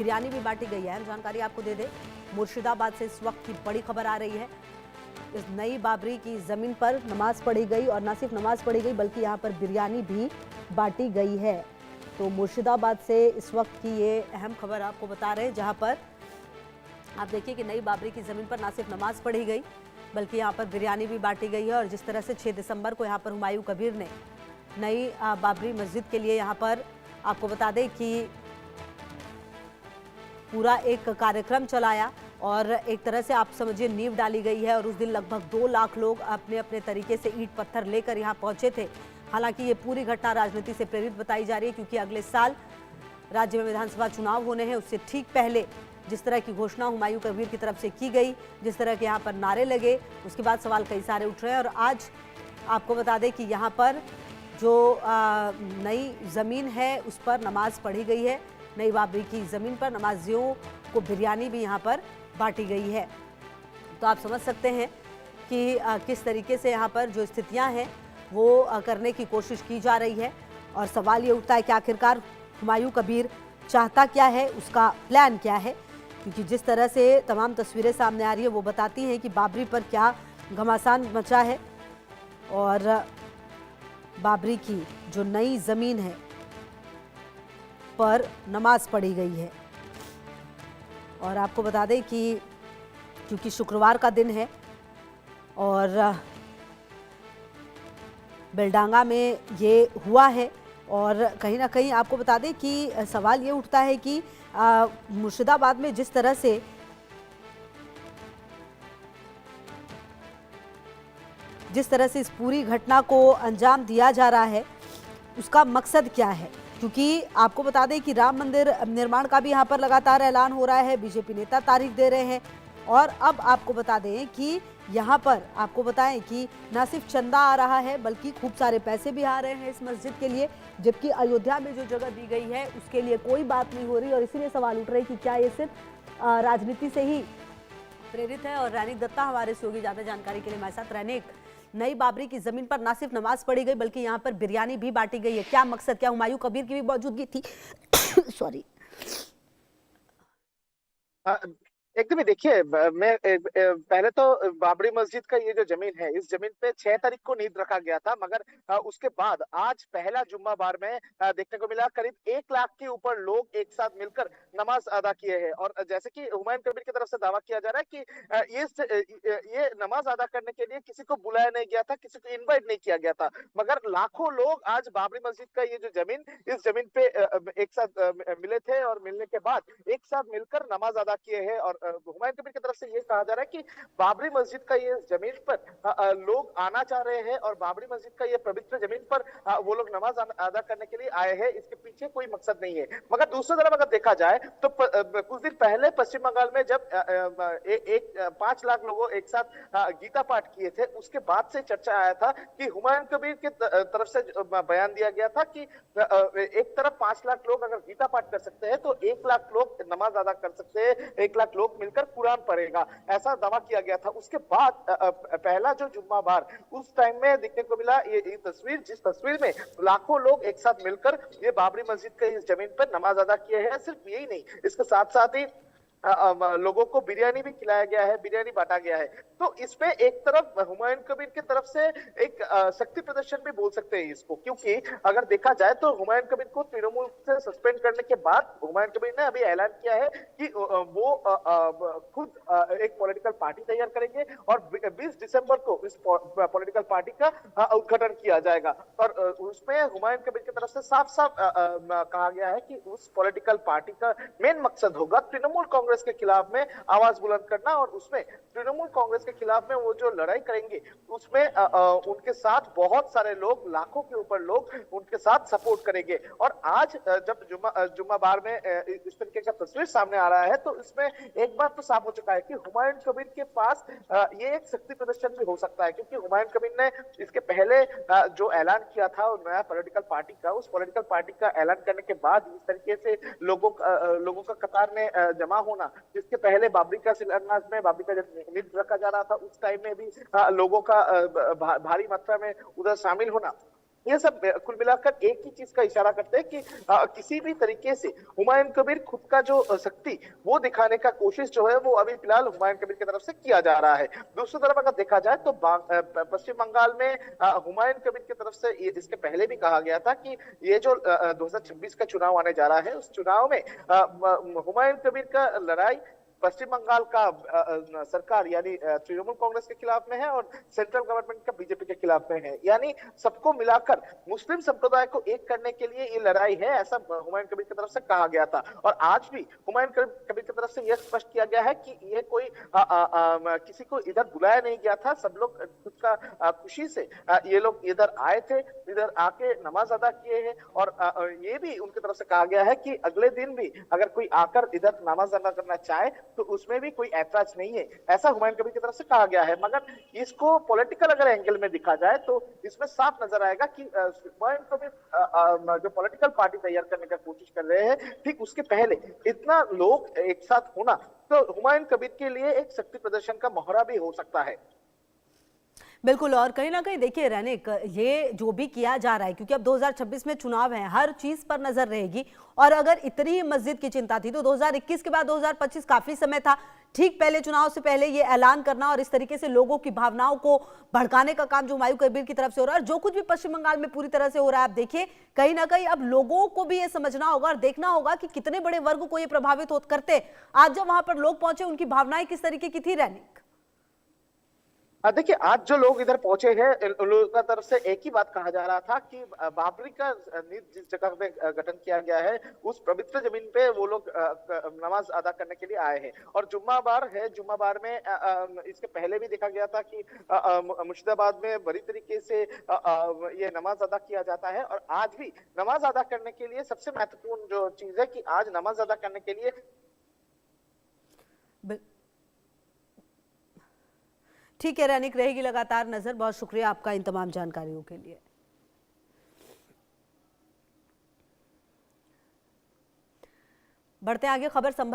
बिरयानी भी बांटी गई है। जानकारी आपको दे दे, मुर्शिदाबाद से इस वक्त की बड़ी खबर आ रही है। इस नई बाबरी की जमीन पर नमाज पढ़ी गई और न सिर्फ नमाज पढ़ी गई बल्कि यहाँ पर बिरयानी भी बांटी गई है। तो मुर्शिदाबाद से इस वक्त की ये अहम खबर आपको बता रहे हैं, जहाँ पर आप देखिए कि नई बाबरी की जमीन पर न सिर्फ नमाज पढ़ी गई बल्कि यहाँ पर बिरयानी भी बांटी गई है। और जिस तरह से 6 दिसंबर को यहाँ पर हुमायूं कबीर ने नई बाबरी मस्जिद के लिए यहाँ पर आपको बता दें कि पूरा एक कार्यक्रम चलाया और एक तरह से आप समझिए नींव डाली गई है। और उस दिन लगभग 2 लाख लोग अपने अपने तरीके से ईंट पत्थर लेकर यहाँ पहुंचे थे। हालांकि ये पूरी घटना राजनीति से प्रेरित बताई जा रही है, क्योंकि अगले साल राज्य में विधानसभा चुनाव होने हैं। उससे ठीक पहले जिस तरह की घोषणा हुमायूं कबीर की तरफ से की गई, जिस तरह के यहाँ पर नारे लगे, उसके बाद सवाल कई सारे उठ रहे हैं। और आज आपको बता दें कि यहाँ पर जो नई ज़मीन है उस पर नमाज पढ़ी गई है। नई बाबरी की ज़मीन पर नमाजियों को बिरयानी भी यहाँ पर बांटी गई है। तो आप समझ सकते हैं कि किस तरीके से यहाँ पर जो स्थितियाँ हैं वो करने की कोशिश की जा रही है। और सवाल ये उठता है कि आखिरकार हुमायूं कबीर चाहता क्या है, उसका प्लान क्या है, क्योंकि जिस तरह से तमाम तस्वीरें सामने आ रही है वो बताती हैं कि बाबरी पर क्या घमासान मचा है। और बाबरी की जो नई ज़मीन है पर नमाज पढ़ी गई है। और आपको बता दें कि क्योंकि शुक्रवार का दिन है और बेलडांगा में ये हुआ है, और कहीं ना कहीं आपको बता दें कि सवाल ये उठता है कि मुर्शिदाबाद में जिस तरह से इस पूरी घटना को अंजाम दिया जा रहा है उसका मकसद क्या है। क्योंकि आपको बता दें कि राम मंदिर निर्माण का भी यहाँ पर लगातार ऐलान हो रहा है, बीजेपी नेता तारीख दे रहे हैं। और अब आपको बता दें कि यहाँ पर आपको बताएं कि न सिर्फ चंदा आ रहा है बल्कि खूब सारे पैसे भी आ रहे हैं इस मस्जिद के लिए, जबकि अयोध्या में जो जगह दी गई है उसके लिए कोई बात नहीं हो रही। और इसीलिए सवाल उठ रहे हैं कि क्या ये सिर्फ राजनीति से ही प्रेरित है। और रैनिक दत्ता हमारे सहयोगी ज़्यादा जानकारी के लिए हमारे साथ। रैनिक, नई बाबरी की जमीन पर ना सिर्फ नमाज पढ़ी गई बल्कि यहाँ पर बिरयानी भी बांटी गई है, क्या मकसद, क्या हुमायूं कबीर की भी मौजूदगी थी? सॉरी। एकदम ही देखिए, मैं पहले तो बाबरी मस्जिद का ये जो जमीन है, इस जमीन पे 6 तारीख को नींव रखा गया था, मगर उसके बाद आज पहला जुम्माबार में देखने को मिला करीब 1 लाख के ऊपर लोग एक साथ मिलकर नमाज अदा किए हैं। और जैसे कि हुमायूं कबीर की तरफ से दावा किया जा रहा है कि ये नमाज अदा करने के लिए किसी को बुलाया नहीं गया था, किसी को इन्वाइट नहीं किया गया था, मगर लाखों लोग आज बाबरी मस्जिद का ये जो जमीन, इस जमीन पे एक साथ मिले थे और मिलने के बाद एक साथ मिलकर नमाज अदा किए हैं। और हुमायूं कबीर की तरफ से ये कहा जा रहा है कि बाबरी मस्जिद का ये जमीन पर लोग आना चाह रहे हैं और बाबरी मस्जिद का ये पवित्र जमीन पर वो लोग नमाज अदा करने के लिए आए हैं। इसके पीछे कोई मकसद नहीं है। मगर दूसरी तरफ अगर देखा जाए तो कुछ दिन पहले पश्चिम बंगाल में जब 5 लाख लोगों एक साथ गीता पाठ किए थे, उसके बाद से चर्चा आया था कि हुमायूं कबीर की तरफ से बयान दिया गया था कि एक तरफ 5 लाख लोग अगर गीता पाठ कर सकते हैं तो 1 लाख लोग नमाज अदा कर सकते हैं, 1 लाख लोग मिलकर कुरान पढ़ेगा, ऐसा दावा किया गया था। उसके बाद पहला जो जुम्माबार उस टाइम में देखने को मिला ये तस्वीर, जिस तस्वीर में लाखों लोग एक साथ मिलकर ये बाबरी मस्जिद के इस जमीन पर नमाज अदा किए हैं। सिर्फ यही नहीं, इसके साथ साथ ही लोगों को बिरयानी भी खिलाया गया है, बिरयानी बांटा गया है। तो इसमें एक तरफ हुमायूं कबीर की तरफ से एक शक्ति प्रदर्शन भी बोल सकते हैं इसको, क्योंकि अगर देखा जाए तो हुमायूं कबीर को तृणमूल से सस्पेंड करने के बाद हुमायूं कबीर ने अभी ऐलान किया है कि वो खुद एक पॉलिटिकल पार्टी तैयार करेंगे और 20 दिसंबर को इस पॉलिटिकल पार्टी का उद्घाटन किया जाएगा। और उसमें हुमायूं कबीर की तरफ से साफ साफ कहा गया है कि उस पॉलिटिकल पार्टी का मेन मकसद होगा तृणमूल कांग्रेस के खिलाफ में आवाज बुलंद करना, और उसमें तृणमूल कांग्रेस के खिलाफ में वो जो लड़ाई करेंगे उसमें उनके साथ बहुत सारे लोग, लाखों के ऊपर लोग उनके साथ सपोर्ट करेंगे। और आज जब जुम्माबार में इस तरीके का तस्वीर सामने आ रहा है तो इसमें एक बात तो साफ हो चुका है कि हुमायूं कबीर के पास ये एक शक्ति प्रदर्शन भी हो सकता है, क्योंकि हुमायूं कबीर ने इसके पहले जो ऐलान किया था नया पॉलिटिकल पार्टी का, उस पॉलिटिकल पार्टी का ऐलान करने के बाद इस तरीके से लोगों का कतार में जमा होना, जिसके पहले बाबरी का शिलान्यास में, बाबरी का जब नींव रखा जा रहा था उस टाइम में भी लोगों का भारी मात्रा में उधर शामिल होना, ये सब कुल मिलाकर एक ही चीज का इशारा करते हैं कि किसी भी तरीके से हुमायूं कबीर खुद का जो शक्ति वो दिखाने का कोशिश जो है वो अभी फिलहाल हुमायूं कबीर की तरफ से किया जा रहा है। दूसरी तरफ अगर देखा जाए तो पश्चिम बंगाल में हुमायूं कबीर की तरफ से इसके पहले भी कहा गया था कि ये जो 2026 का चुनाव आने जा रहा है उस चुनाव में हुमायूं कबीर का लड़ाई पश्चिम बंगाल का सरकार यानी तृणमूल कांग्रेस के खिलाफ में है और सेंट्रल गवर्नमेंट का बीजेपी के खिलाफ में है, यानी सबको मिलाकर मुस्लिम संप्रदाय को एक करने के लिए ये लड़ाई है, ऐसा हुमायूं कबीर की तरफ से कहा गया था। और आज भी हुमायूं कबीर की तरफ से यह स्पष्ट किया गया है कि ये कोई किसी को इधर बुलाया नहीं गया था, सब लोग खुद का खुशी से ये लोग इधर आए थे, इधर आके नमाज अदा किए हैं। और ये भी उनकी तरफ से कहा गया है कि अगले दिन भी अगर कोई आकर इधर नमाज अदा करना चाहे तो उसमें भी कोई ऐतराज नहीं है, ऐसा हुमायूं कबीर की तरफ से कहा गया है। मगर इसको पॉलिटिकल अगर एंगल में देखा जाए तो इसमें साफ नजर आएगा कि हुमायूं कबीर जो पॉलिटिकल पार्टी तैयार करने का कोशिश कर रहे हैं, ठीक उसके पहले इतना लोग एक साथ होना तो हुमायूं कबीर के लिए एक शक्ति प्रदर्शन का मोहरा भी हो सकता है। बिल्कुल, और कहीं ना कहीं देखिए रैनिक, ये जो भी किया जा रहा है क्योंकि अब 2026 में चुनाव है, हर चीज पर नजर रहेगी। और अगर इतनी मस्जिद की चिंता थी तो 2021 के बाद 2025 काफी समय था, ठीक पहले चुनाव से पहले ये ऐलान करना और इस तरीके से लोगों की भावनाओं को भड़काने का काम जो हुमायूं कबीर की तरफ से हो रहा है, और जो कुछ भी पश्चिम बंगाल में पूरी तरह से हो रहा है, आप देखिए कहीं ना कहीं अब लोगों को भी ये समझना होगा और देखना होगा कि कितने बड़े वर्ग को ये प्रभावित करते। आज जब वहां पर लोग पहुंचे उनकी भावनाएं किस तरीके की थी रैनिक? देखिए आज जो लोग इधर पहुंचे हैं उन लोगों की तरफ से एक ही बात कहा जा रहा था कि बाबरी का नींव जिस जगह पे गठन किया गया है उस पवित्र जमीन पे वो लोग नमाज अदा करने के लिए आए हैं। और जुम्माबार है, जुम्माबार में इसके पहले भी देखा गया था कि मुर्शिदाबाद में बड़ी तरीके से ये नमाज अदा किया जाता है। और आज भी नमाज अदा करने के लिए सबसे महत्वपूर्ण जो चीज है कि आज नमाज अदा करने के लिए ठीक है रैनिक, रहेगी लगातार नजर। बहुत शुक्रिया आपका इन तमाम जानकारियों के लिए। बढ़ते आगे खबर संभल